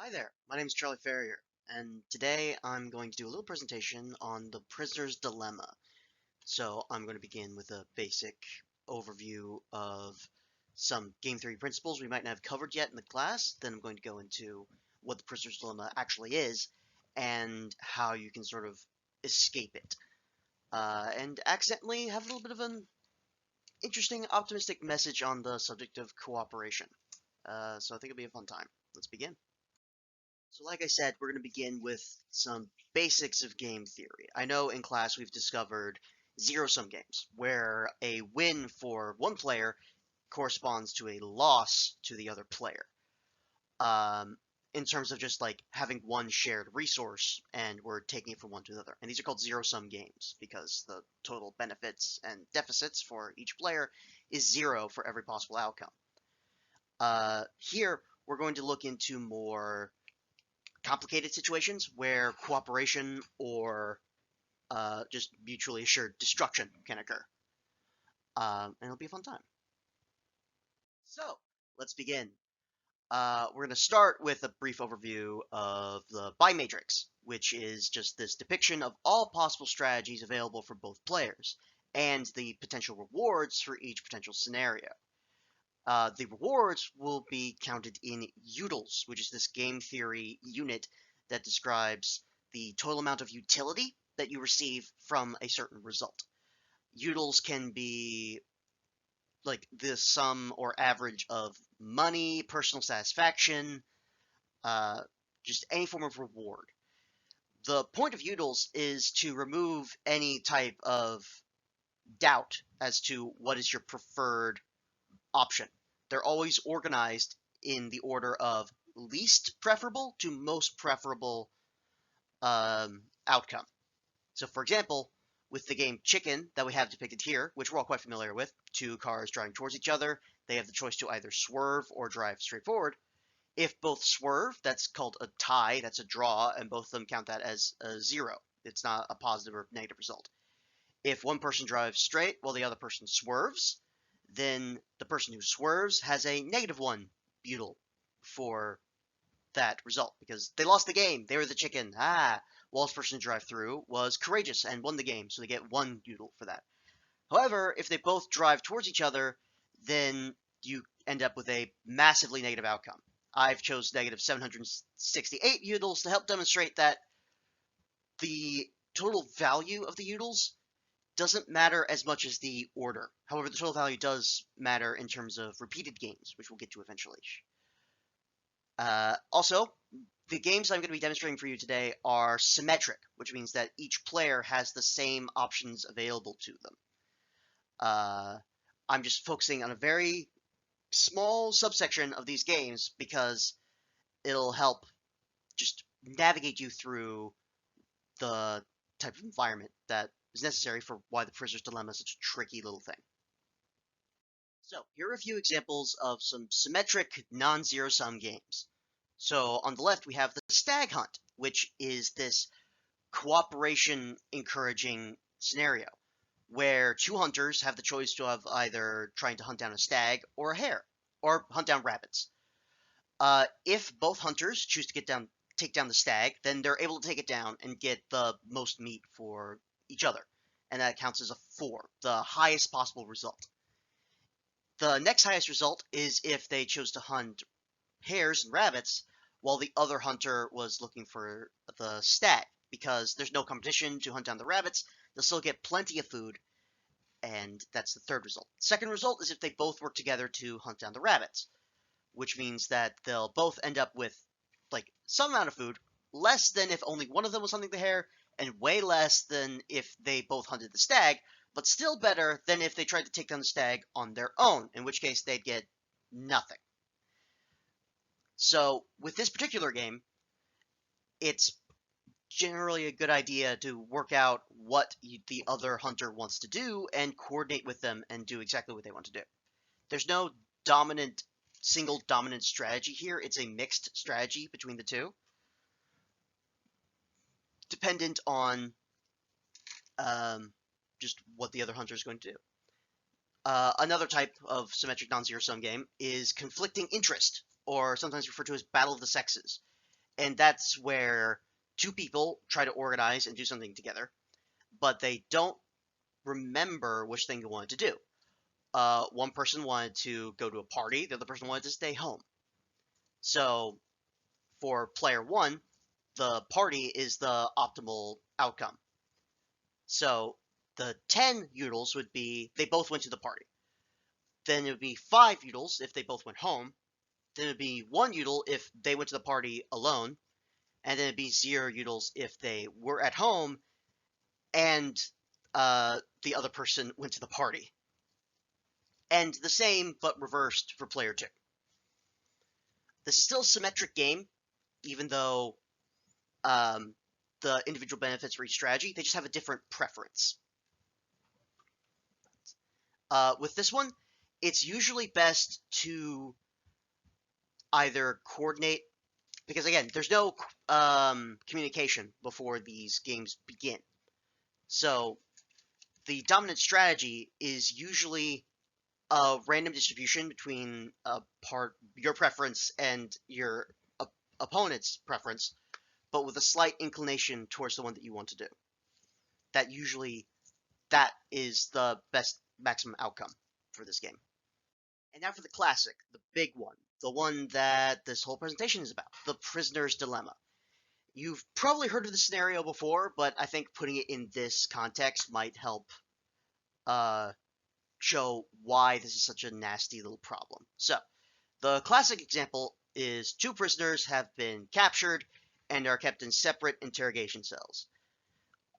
Hi there, my name is Charlie Farrior, and today I'm going to do a little presentation on the prisoner's dilemma. So I'm going to begin with a basic overview of some game theory principles we might not have covered yet in the class. Then I'm going to go into what the prisoner's dilemma actually is and how you can sort of escape it. And accidentally have a little bit of an interesting, optimistic message on the subject of cooperation. So I think it'll be a fun time. Let's begin. So like I said, we're going to begin with some basics of game theory. I know in class we've discovered zero-sum games, where a win for one player corresponds to a loss to the other player. Um, in terms of just like having one shared resource and we're taking it from one to the other. And these are called zero-sum games because the total benefits and deficits for each player is zero for every possible outcome. Here, we're going to look into more complicated situations where cooperation or just mutually assured destruction can occur. And it'll be a fun time. So, let's begin. We're going to start with a brief overview of the buy matrix, which is just this depiction of all possible strategies available for both players, and the potential rewards for each potential scenario. The rewards will be counted in utils, which is this game theory unit that describes the total amount of utility that you receive from a certain result. Utils can be like the sum or average of money, personal satisfaction, uh, just any form of reward. The point of utils is to remove any type of doubt as to what is your preferred option. They're always organized in the order of least preferable to most preferable outcome. So, for example, with the game Chicken that we have depicted here, which we're all quite familiar with, two cars driving towards each other, they have the choice to either swerve or drive straight forward. If both swerve, that's called a tie, that's a draw, and both of them count that as a zero. It's not a positive or negative result. If one person drives straight while the other person swerves, then the person who swerves has a -1 butyl for that result because they lost the game. They were the chicken. Whilst person who drive through was courageous and won the game, so they get 1 butyl for that. However, if they both drive towards each other, then you end up with a massively negative outcome. I've chose negative 768 utils to help demonstrate that the total value of the utils doesn't matter as much as the order. However, the total value does matter in terms of repeated games, which we'll get to eventually. Also, the games I'm going to be demonstrating for you today are symmetric, which means that each player has the same options available to them. I'm just focusing on a very small subsection of these games because it'll help just navigate you through the type of environment that is necessary for why the prisoner's dilemma is such a tricky little thing. So here are a few examples of some symmetric non-zero-sum games. So on the left we have the stag hunt, which is this cooperation encouraging scenario where two hunters have the choice to have either trying to hunt down a stag or a hare or hunt down rabbits. If both hunters choose to take down the stag, then they're able to take it down and get the most meat for each other, and that counts as a 4, the highest possible result. The next highest result is if they chose to hunt hares and rabbits while the other hunter was looking for the stag, because there's no competition to hunt down the rabbits. They'll still get plenty of food, and that's the third result. Second result is if they both work together to hunt down the rabbits, which means that they'll both end up with like some amount of food, less than if only one of them was hunting the hare, and way less than if they both hunted the stag, but still better than if they tried to take down the stag on their own, in which case they'd get nothing. So with this particular game, it's generally a good idea to work out what the other hunter wants to do and coordinate with them and do exactly what they want to do. There's no single dominant strategy here. It's a mixed strategy between the two, dependent on just what the other hunter is going to do. Another type of symmetric non-zero-sum game is conflicting interest, or sometimes referred to as battle of the sexes. And that's where two people try to organize and do something together, but they don't remember which thing they wanted to do. One person wanted to go to a party, the other person wanted to stay home. So for player one, the party is the optimal outcome. So the 10 utils would be they both went to the party. Then it would be 5 utils if they both went home. Then it would be 1 util if they went to the party alone. And then it'd be 0 utils if they were at home and the other person went to the party. And the same, but reversed for player 2. This is still a symmetric game, even though the individual benefits for each strategy, they just have a different preference. With this one, it's usually best to either coordinate, because again, there's no communication before these games begin. So the dominant strategy is usually a random distribution between your preference and your opponent's preference, but with a slight inclination towards the one that you want to do. That is the best maximum outcome for this game. And now for the classic, the big one, the one that this whole presentation is about, the prisoner's dilemma. You've probably heard of the scenario before, but I think putting it in this context might help show why this is such a nasty little problem. So, the classic example is two prisoners have been captured and are kept in separate interrogation cells.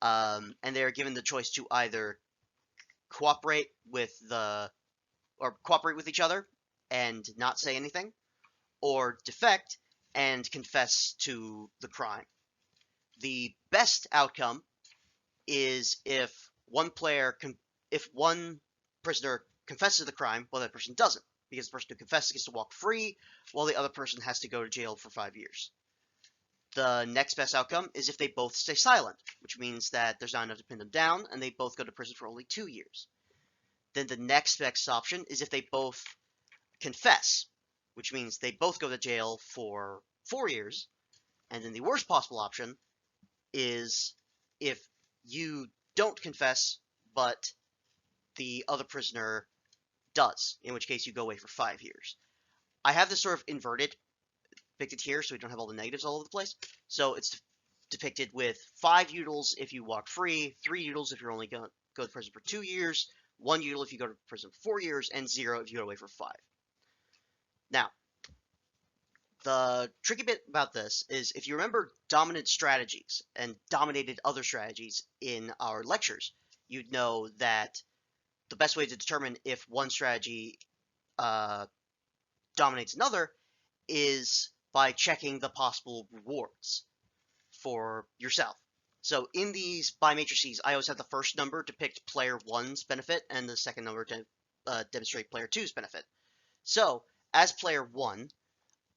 And they are given the choice to either cooperate with each other and not say anything, or defect and confess to the crime. The best outcome is if one prisoner confesses to the crime while the other person doesn't, because the person who confesses gets to walk free while the other person has to go to jail for 5 years. The next best outcome is if they both stay silent, which means that there's not enough to pin them down and they both go to prison for only 2 years. Then the next best option is if they both confess, which means they both go to jail for 4 years. And then the worst possible option is if you don't confess, but the other prisoner does, in which case you go away for 5 years. I have this sort of depicted here so we don't have all the negatives all over the place. So it's depicted with 5 utils if you walk free, 3 utils if you're only going to go to prison for 2 years, 1 util if you go to prison for 4 years, and 0 if you go away for 5. Now, the tricky bit about this is if you remember dominant strategies and dominated other strategies in our lectures, you'd know that the best way to determine if one strategy dominates another is by checking the possible rewards for yourself. So in these bimatrices, I always have the first number depict player 1's benefit and the second number to demonstrate player 2's benefit. So as player 1,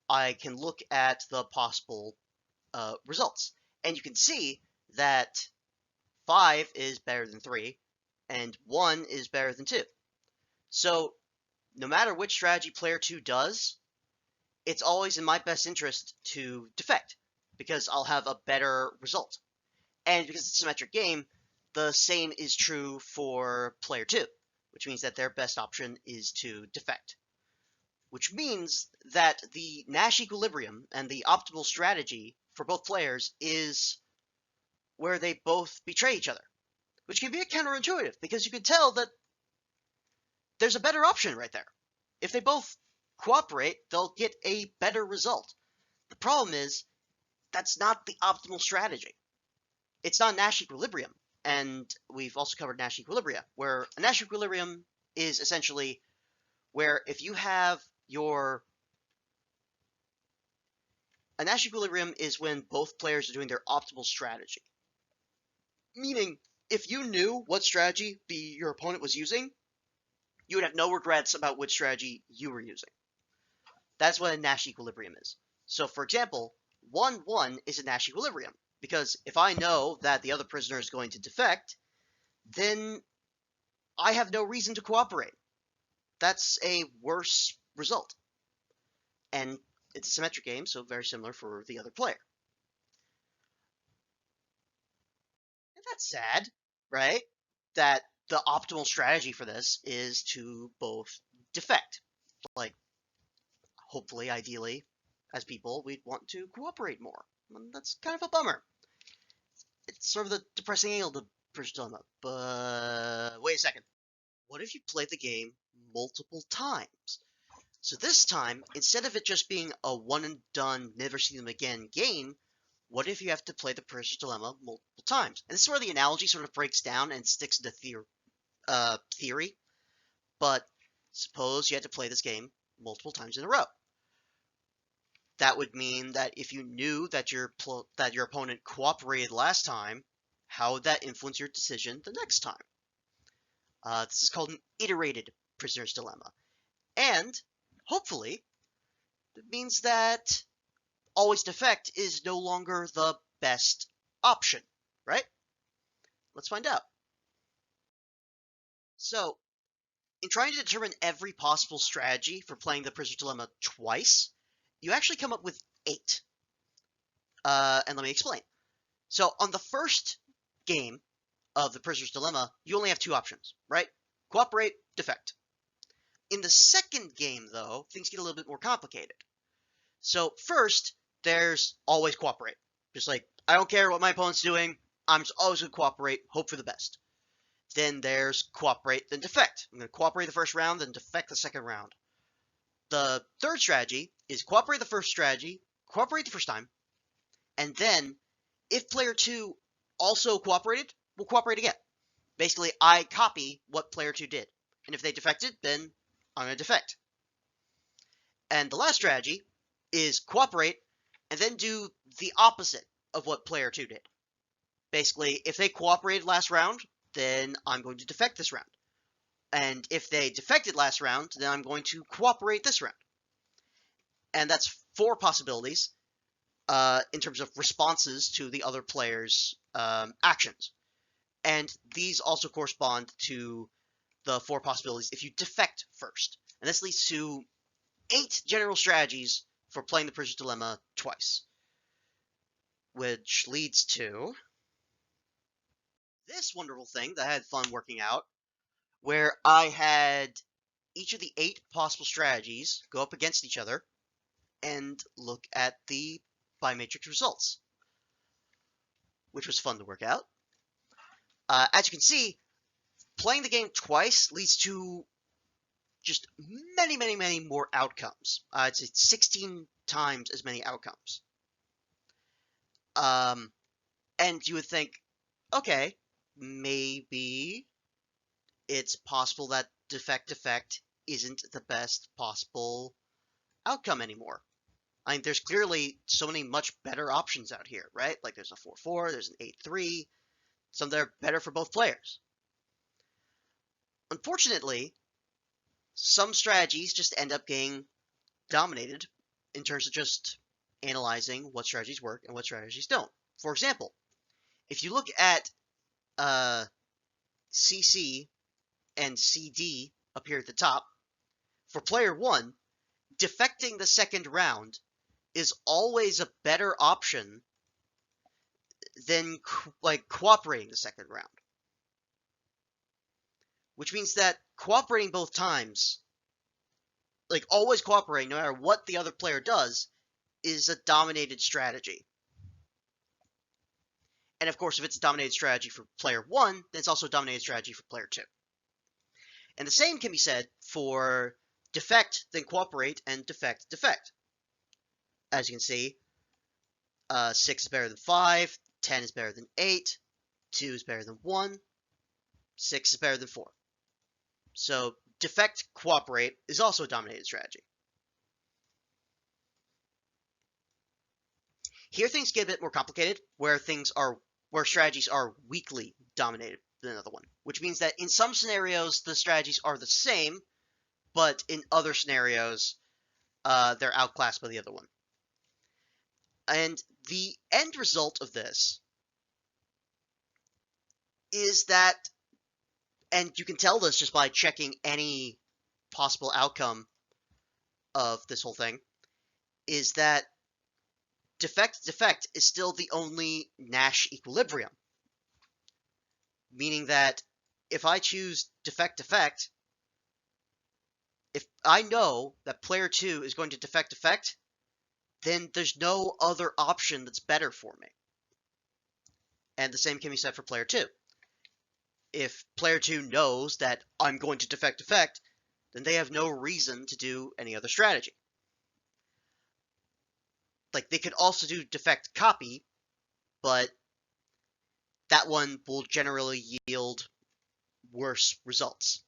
I can look at the possible results. And you can see that 5 is better than 3, and 1 is better than 2. So no matter which strategy player 2 does, it's always in my best interest to defect, because I'll have a better result. And because it's a symmetric game, the same is true for player 2, which means that their best option is to defect. Which means that the Nash equilibrium and the optimal strategy for both players is where they both betray each other, which can be counterintuitive because you can tell that there's a better option right there. If they both cooperate, they'll get a better result. The problem is that's not the optimal strategy. It's not Nash equilibrium, and we've also covered Nash equilibria, where a Nash equilibrium is essentially where if you have a Nash equilibrium is when both players are doing their optimal strategy. Meaning, if you knew what strategy your opponent was using, you would have no regrets about which strategy you were using. That's what a Nash equilibrium is. So, for example, 1-1 is a Nash equilibrium, because if I know that the other prisoner is going to defect, then I have no reason to cooperate. That's a worse result. And it's a symmetric game, so very similar for the other player. And that's sad, right? That the optimal strategy for this is to both defect. Like, hopefully, ideally, as people, we'd want to cooperate more. And that's kind of a bummer. It's sort of the depressing angle of the Prisoner's Dilemma. But wait a second. What if you play the game multiple times? So this time, instead of it just being a one and done, never see them again game, what if you have to play the Prisoner's Dilemma multiple times? And this is where the analogy sort of breaks down and sticks to theory. But suppose you had to play this game multiple times in a row. That would mean that if you knew that your opponent cooperated last time, how would that influence your decision the next time? This is called an iterated Prisoner's Dilemma. And, hopefully, it means that always defect is no longer the best option, right? Let's find out. So, in trying to determine every possible strategy for playing the Prisoner's Dilemma twice, you actually come up with 8. And let me explain. So, on the first game of the Prisoner's Dilemma, you only have 2 options, right? Cooperate, defect. In the second game, though, things get a little bit more complicated. So, first, there's always cooperate. Just like, I don't care what my opponent's doing, I'm just always going to cooperate, hope for the best. Then there's cooperate, then defect. I'm going to cooperate the first round, then defect the second round. The third strategy is cooperate the first time, and then, if player 2 also cooperated, we'll cooperate again. Basically, I copy what player 2 did. And if they defected, then I'm going to defect. And the last strategy is cooperate, and then do the opposite of what player 2 did. Basically, if they cooperated last round, then I'm going to defect this round. And if they defected last round, then I'm going to cooperate this round. And that's 4 possibilities in terms of responses to the other player's actions. And these also correspond to the 4 possibilities if you defect first. And this leads to 8 general strategies for playing the Prisoner's Dilemma twice. Which leads to this wonderful thing that I had fun working out, where I had each of the 8 possible strategies go up against each other and look at the biomatrix results, which was fun to work out. As you can see, playing the game twice leads to just many, many, many more outcomes. It's 16 times as many outcomes. And you would think, okay, maybe it's possible that defect isn't the best possible outcome anymore. I mean, there's clearly so many much better options out here, right? Like there's a 4-4, there's an 8-3, some that are better for both players. Unfortunately, some strategies just end up getting dominated in terms of just analyzing what strategies work and what strategies don't. For example, if you look at CC and CD up here at the top, for player 1, defecting the second round is always a better option than cooperating the second round. Which means that cooperating both times, like always cooperating no matter what the other player does, is a dominated strategy. And of course, if it's a dominated strategy for player 1, then it's also a dominated strategy for player 2. And the same can be said for defect, then cooperate, and defect. As you can see, 6 is better than 5, 10 is better than 8, 2 is better than 1, 6 is better than 4. So defect, cooperate is also a dominated strategy. Here things get a bit more complicated, where strategies are weakly dominated than another one, which means that in some scenarios the strategies are the same, but in other scenarios they're outclassed by the other one. And the end result of this is that, and you can tell this just by checking any possible outcome of this whole thing, is that defect is still the only Nash equilibrium. meaning that if I choose defect, if I know that player 2 is going to defect, then there's no other option that's better for me. And the same can be said for player 2. If player 2 knows that I'm going to defect, then they have no reason to do any other strategy. Like, they could also do defect copy, but that one will generally yield worse results.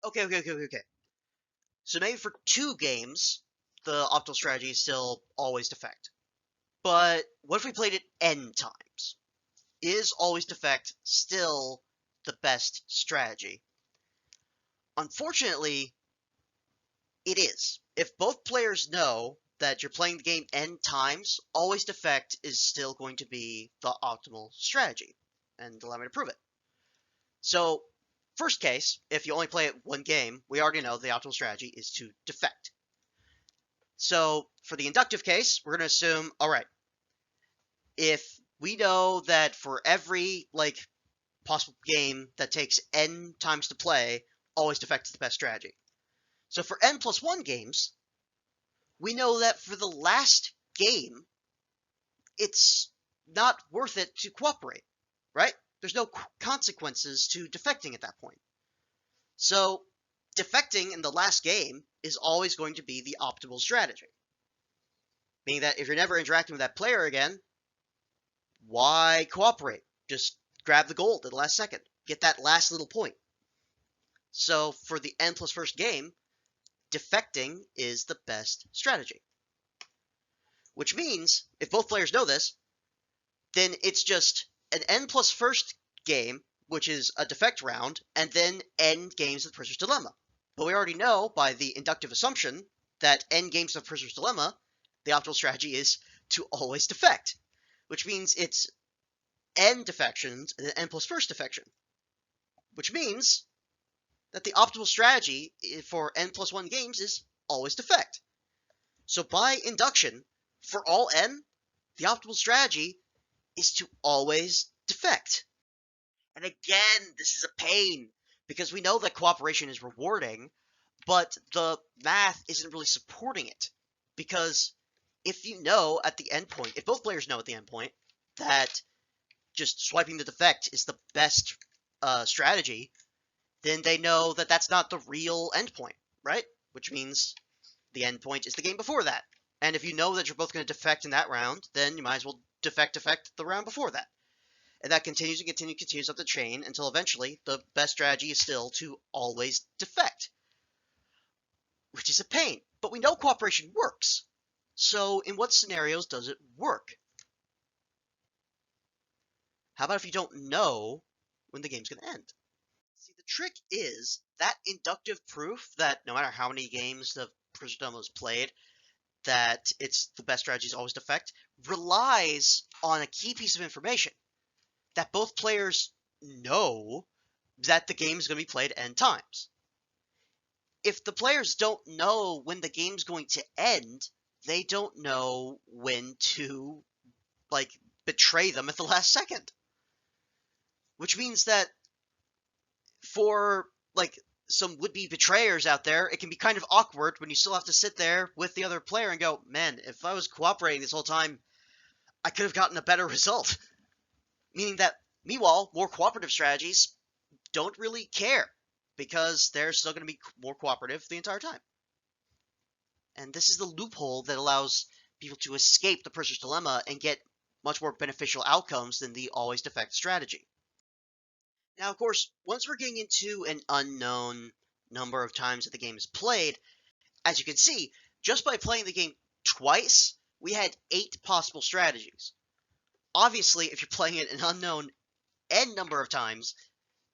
Okay. So maybe for 2 games, the optimal strategy is still always defect. But what if we played it n times? Is always defect still the best strategy? Unfortunately, it is. If both players know that you're playing the game n times, always defect is still going to be the optimal strategy. And allow me to prove it. So, first case, if you only play it 1 game, we already know the optimal strategy is to defect. So, for the inductive case, we're going to assume, alright, if we know that for every, possible game that takes n times to play, always defect is the best strategy. So for n plus 1 games, we know that for the last game, it's not worth it to cooperate, right? There's no consequences to defecting at that point. So defecting in the last game is always going to be the optimal strategy. Meaning that if you're never interacting with that player again, why cooperate? Just grab the gold at the last second. Get that last little point. So for the n plus first game, defecting is the best strategy. Which means, if both players know this, then it's just an n plus first game, which is a defect round, and then n games of the Prisoner's Dilemma. But we already know, by the inductive assumption, that n games of Prisoner's Dilemma, the optimal strategy is to always defect. Which means it's n defections and then n plus first defection. Which means that the optimal strategy for n plus 1 games is always defect. So by induction, for all n, the optimal strategy is to always defect. And again, this is a pain, because we know that cooperation is rewarding, but the math isn't really supporting it. Because if you know at the endpoint, if both players know at the endpoint that just swiping the defect is the best strategy, then they know that that's not the real endpoint, right? Which means the endpoint is the game before that. And if you know that you're both going to defect in that round, then you might as well defect the round before that. And that continues and continues up the chain until eventually the best strategy is still to always defect. Which is a pain. But we know cooperation works. So in what scenarios does it work? How about if you don't know when the game's going to end? See, the trick is that inductive proof that no matter how many games the Prisoner's Dilemma is played, that it's the best strategy is always defect, relies on a key piece of information. That both players know that the game is going to be played n times. If the players don't know when the game's going to end, they don't know when to, betray them at the last second. Which means that for, some would-be betrayers out there, it can be kind of awkward when you still have to sit there with the other player and go, man, if I was cooperating this whole time, I could have gotten a better result. Meaning that, meanwhile, more cooperative strategies don't really care, because they're still going to be more cooperative the entire time. And this is the loophole that allows people to escape the Prisoner's Dilemma and get much more beneficial outcomes than the always defect strategy. Now, of course, once we're getting into an unknown number of times that the game is played, as you can see, just by playing the game twice, we had 8 possible strategies. Obviously, if you're playing it an unknown n number of times,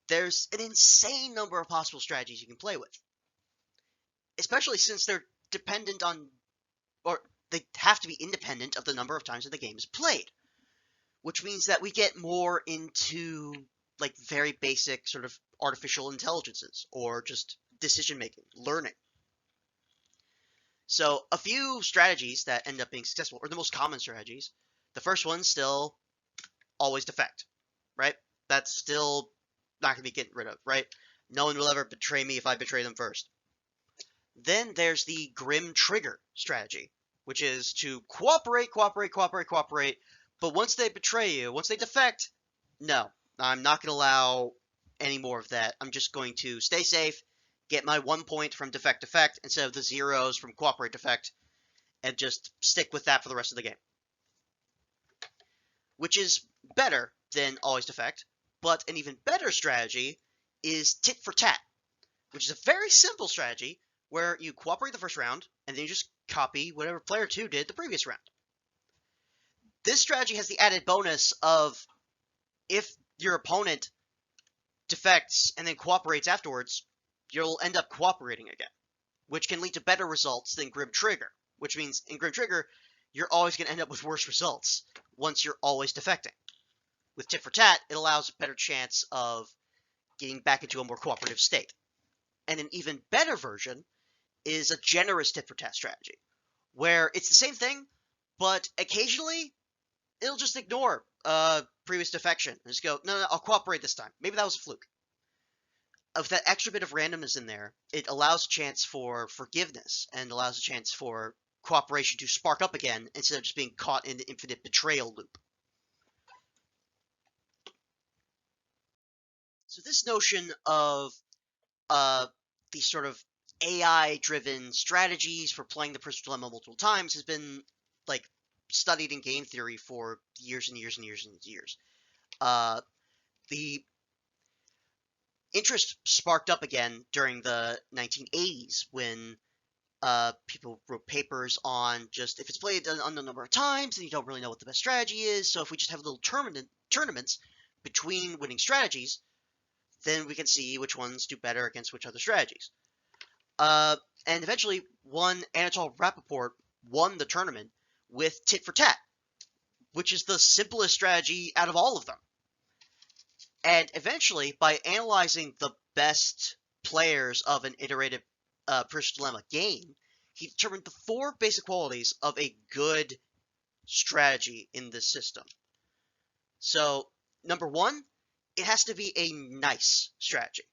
there's an insane number of possible strategies you can play with. Especially since they're dependent on, or they have to be independent of the number of times that the game is played. Which means that we get more into, very basic sort of artificial intelligences, or just decision-making, learning. So, a few strategies that end up being successful, or the most common strategies. The first one still always defect, right? That's still not going to be getting rid of, right? No one will ever betray me if I betray them first. Then there's the grim trigger strategy, which is to cooperate, but once they betray you, once they defect, no, I'm not going to allow any more of that. I'm just going to stay safe, get my 1 point from defect instead of the zeros from cooperate defect, and just stick with that for the rest of the game. Which is better than always defect, but an even better strategy is tit for tat, which is a very simple strategy where you cooperate the first round, and then you just copy whatever player 2 did the previous round. This strategy has the added bonus of if your opponent defects and then cooperates afterwards, you'll end up cooperating again, which can lead to better results than Grim Trigger, which means in Grim Trigger, you're always going to end up with worse results once you're always defecting. With Tit for Tat, it allows a better chance of getting back into a more cooperative state. And an even better version is a generous tit for tat strategy, where it's the same thing, but occasionally it'll just ignore previous defection and just go, no, I'll cooperate this time. Maybe that was a fluke. With that extra bit of randomness in there, it allows a chance for forgiveness and allows a chance for cooperation to spark up again instead of just being caught in the infinite betrayal loop. So this notion of these sort of AI-driven strategies for playing the Prisoner's Dilemma multiple times has been like studied in game theory for years and years and years and years. The interest sparked up again during the 1980s when people wrote papers on just if it's played an unknown number of times and you don't really know what the best strategy is. So if we just have little tournaments between winning strategies, then we can see which ones do better against which other strategies. And eventually, one Anatol Rappaport won the tournament with Tit for Tat, which is the simplest strategy out of all of them. And eventually, by analyzing the best players of an iterative Prisoner's Dilemma game, he determined the 4 basic qualities of a good strategy in this system. So, number 1, it has to be a nice strategy.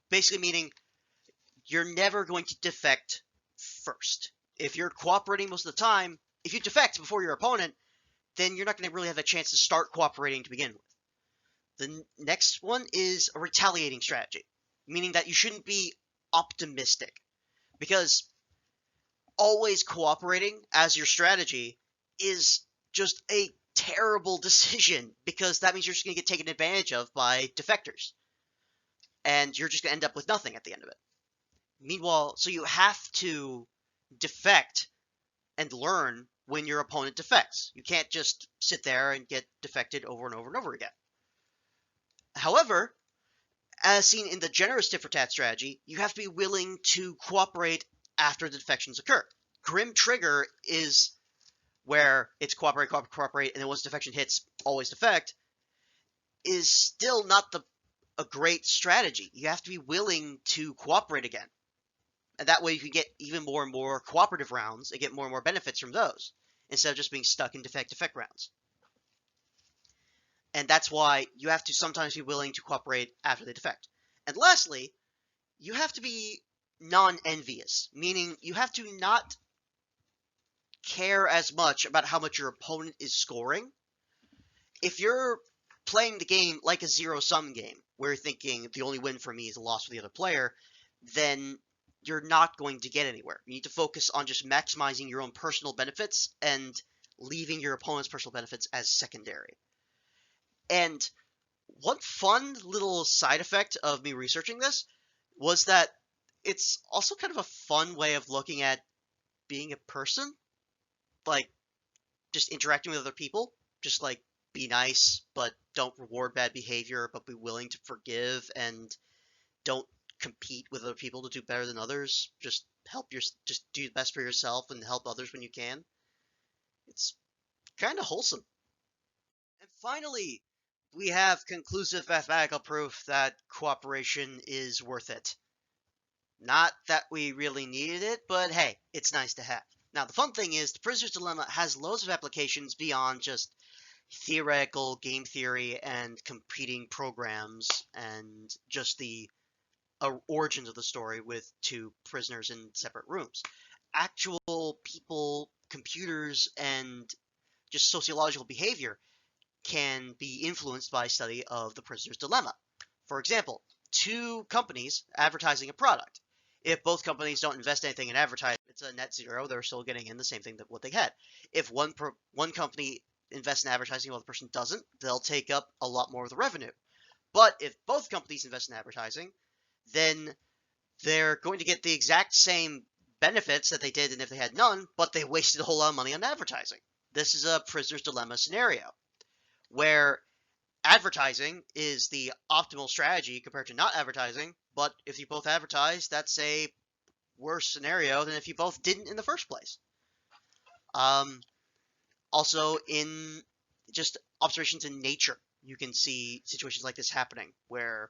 Basically meaning you're never going to defect first. If you're cooperating most of the time, if you defect before your opponent, then you're not going to really have a chance to start cooperating to begin with. The next one is a retaliating strategy, meaning that you shouldn't be optimistic, because always cooperating as your strategy is just a terrible decision, because that means you're just going to get taken advantage of by defectors, and you're just going to end up with nothing at the end of it. Meanwhile, so you have to defect and learn when your opponent defects. You can't just sit there and get defected over and over and over again. However, as seen in the generous tit for tat strategy, you have to be willing to cooperate after the defections occur. Grim Trigger is where it's cooperate, and then once defection hits, always defect, is still not a great strategy. You have to be willing to cooperate again. And that way you can get even more and more cooperative rounds and get more and more benefits from those, instead of just being stuck in defect rounds. And that's why you have to sometimes be willing to cooperate after they defect. And lastly, you have to be non-envious, meaning you have to not care as much about how much your opponent is scoring. If you're playing the game like a zero-sum game, where you're thinking the only win for me is a loss for the other player, then you're not going to get anywhere. You need to focus on just maximizing your own personal benefits and leaving your opponent's personal benefits as secondary. And one fun little side effect of me researching this was that it's also kind of a fun way of looking at being a person. Like, just interacting with other people. Just, like, be nice, but don't reward bad behavior, but be willing to forgive, and don't compete with other people to do better than others. Just just do the best for yourself and help others when you can. It's kind of wholesome. And finally, we have conclusive mathematical proof that cooperation is worth it. Not that we really needed it, but hey, it's nice to have. Now, the fun thing is, the Prisoner's Dilemma has loads of applications beyond just theoretical game theory and competing programs and just the origins of the story with two prisoners in separate rooms. Actual people, computers, and just sociological behavior can be influenced by study of the prisoner's dilemma. For example, two companies advertising a product. If both companies don't invest anything in advertising, it's a net zero. They're still getting in the same thing that what they had. If one company invests in advertising while the person doesn't, they'll take up a lot more of the revenue. But if both companies invest in advertising, then they're going to get the exact same benefits that they did and if they had none, but they wasted a whole lot of money on advertising. This is a prisoner's dilemma scenario where advertising is the optimal strategy compared to not advertising, but if you both advertise, that's a worse scenario than if you both didn't in the first place. Also, in just observations in nature, you can see situations like this happening where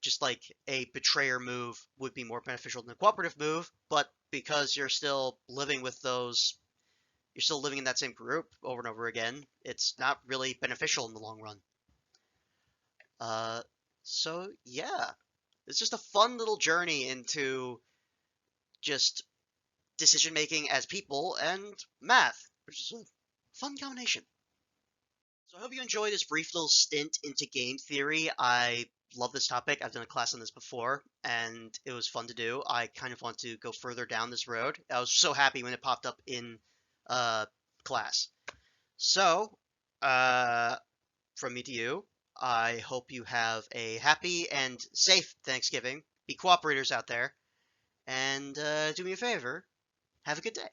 just like a betrayer move would be more beneficial than a cooperative move, but because you're still living with those, you're still living in that same group over and over again, it's not really beneficial in the long run. So yeah, it's just a fun little journey into just decision making as people and math, which is a fun combination. So I hope you enjoyed this brief little stint into game theory. I love this topic. I've done a class on this before, and it was fun to do. I kind of want to go further down this road. I was so happy when it popped up in class. So, from me to you, I hope you have a happy and safe Thanksgiving. Be cooperators out there, and do me a favor, have a good day.